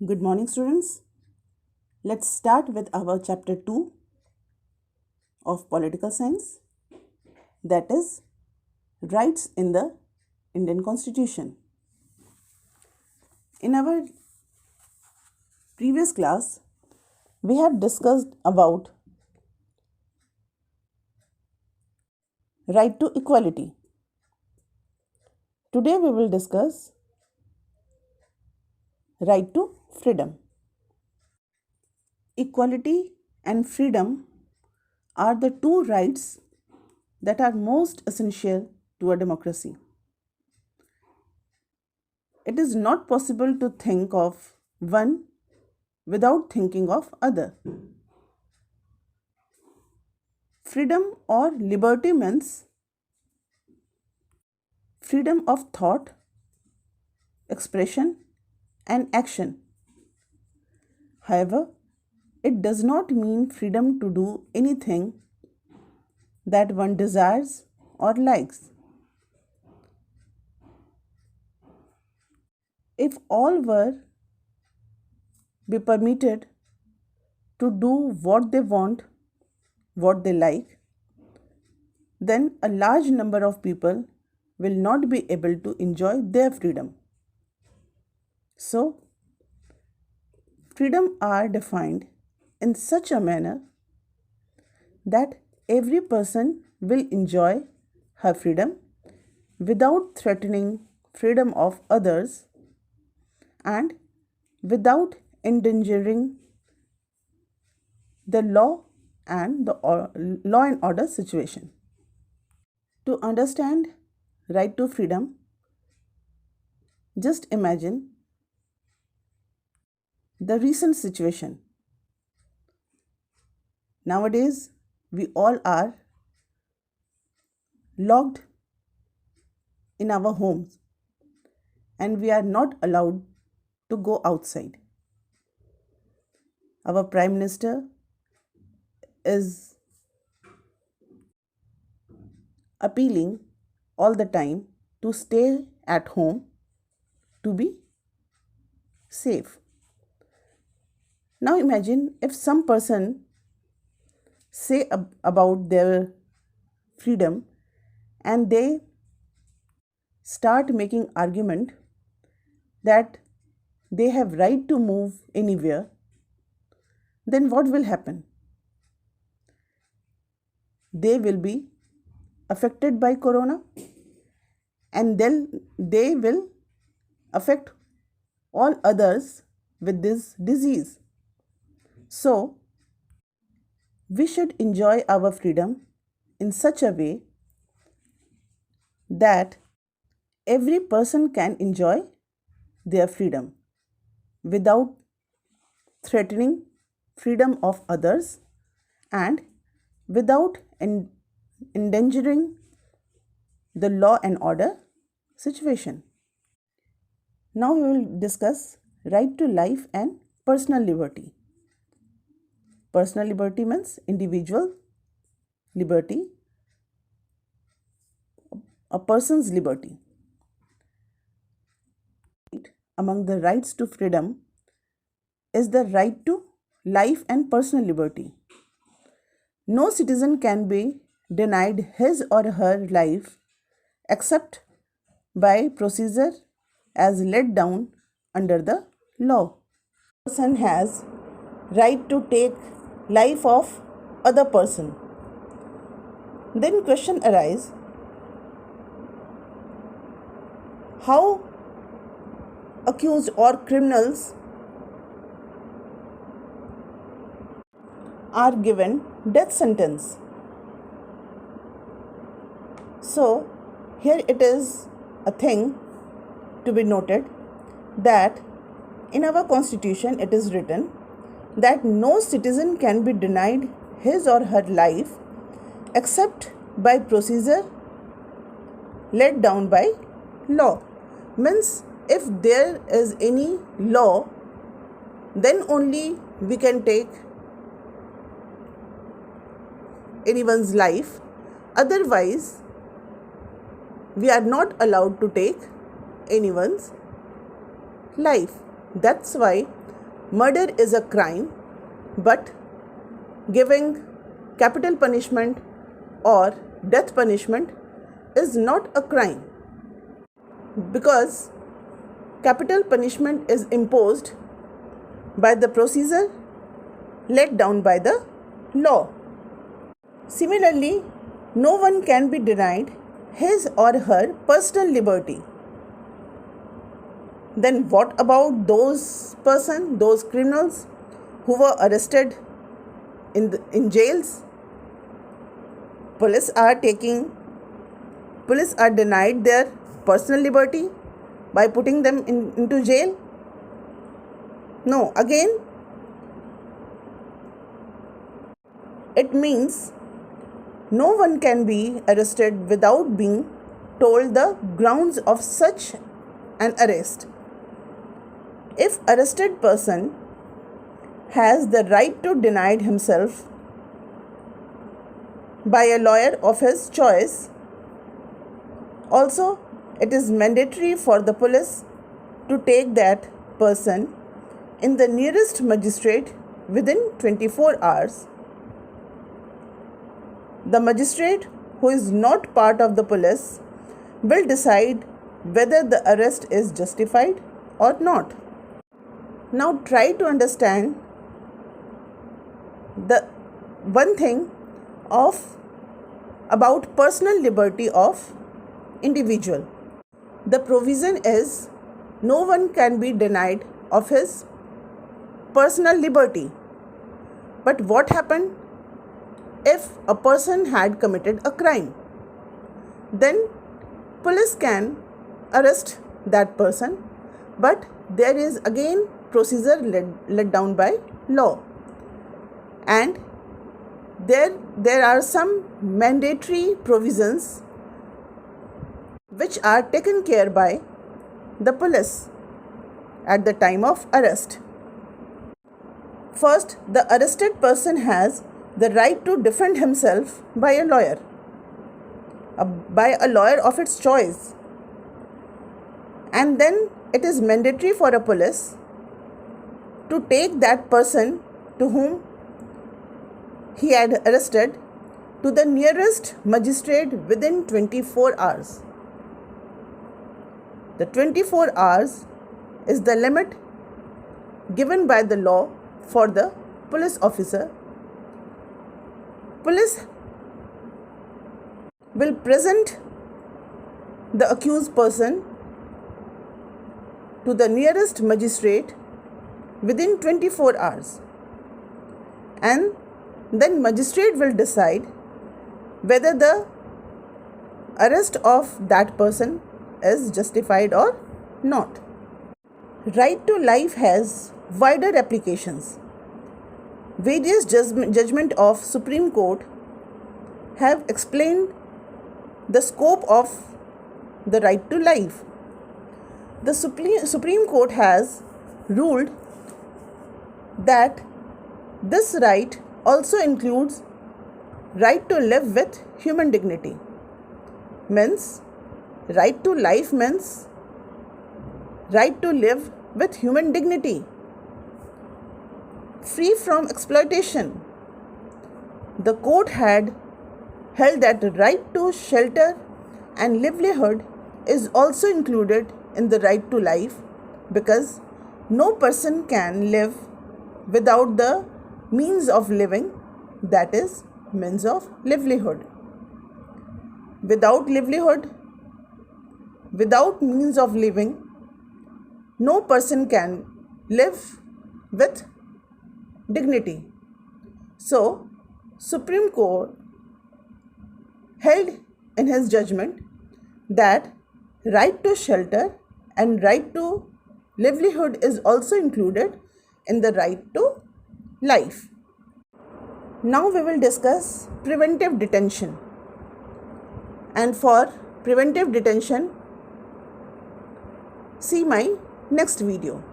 Good morning, students. Let's start with our chapter 2 of political science, that is, rights in the Indian Constitution. In our previous class, we have discussed about right to equality. Today we will discuss right to freedom. Equality and freedom are the two rights that are most essential to a democracy. It is not possible to think of one without thinking of other. Freedom or liberty means freedom of thought, expression, and action. However, it does not mean freedom to do anything that one desires or likes. If all were be permitted to do what they want, what they like, then a large number of people will not be able to enjoy their freedom. So, freedom are defined in such a manner that every person will enjoy her freedom without threatening freedom of others and without endangering the law and law and order situation. To understand right to freedom, just imagine the recent situation. Nowadays, we all are locked in our homes and we are not allowed to go outside. Our Prime Minister is appealing all the time to stay at home to be safe. Now imagine if some person say about their freedom and they start making argument that they have right to move anywhere, then what will happen? They will be affected by corona and then they will affect all others with this disease. So, we should enjoy our freedom in such a way that every person can enjoy their freedom without threatening freedom of others and without endangering the law and order situation. Now we will discuss right to life and personal liberty. Personal liberty means individual liberty, a person's liberty. Among the rights to freedom is the right to life and personal liberty. No citizen can be denied his or her life except by procedure as laid down under the law. Person has right to take life of other person. Then question arise, how accused or criminals are given death sentence. So here it is a thing to be noted that in our constitution it is written that no citizen can be denied his or her life except by procedure laid down by law. Means if there is any law, then only we can take anyone's life. Otherwise, we are not allowed to take anyone's life. That's why murder is a crime, but giving capital punishment or death punishment is not a crime, because capital punishment is imposed by the procedure laid down by the law. Similarly, no one can be denied his or her personal liberty. Then what about those criminals who were arrested in jails? Police are denied their personal liberty by putting them into jail? No, again, it means no one can be arrested without being told the grounds of such an arrest. If arrested person has the right to deny himself by a lawyer of his choice, also it is mandatory for the police to take that person in the nearest magistrate within 24 hours. The magistrate, who is not part of the police, will decide whether the arrest is justified or not. Now try to understand the one thing about personal liberty of individual. The provision is no one can be denied of his personal liberty. But what happened if a person had committed a crime? Then police can arrest that person, but there is again procedure laid down by law, and there are some mandatory provisions which are taken care by the police at the time of arrest. First, the arrested person has the right to defend himself by a lawyer of its choice, and then it is mandatory for a police to take that person to whom he had arrested to the nearest magistrate within 24 hours. The 24 hours is the limit given by the law for the police officer. Police will present the accused person to the nearest magistrate within 24 hours, and then magistrate will decide whether the arrest of that person is justified or not. Right to life has wider applications. Various judgment of Supreme Court have explained the scope of the right to life. The Supreme Court has ruled that this right also includes right to live with human dignity. Means right to life means right to live with human dignity, free from exploitation. The court had held that the right to shelter and livelihood is also included in the right to life, because no person can live without the means of living, that is, means of livelihood. Without means of living, no person can live with dignity. So, Supreme Court held in his judgment that right to shelter and right to livelihood is also included in the right to life. Now we will discuss preventive detention. And for preventive detention, see my next video.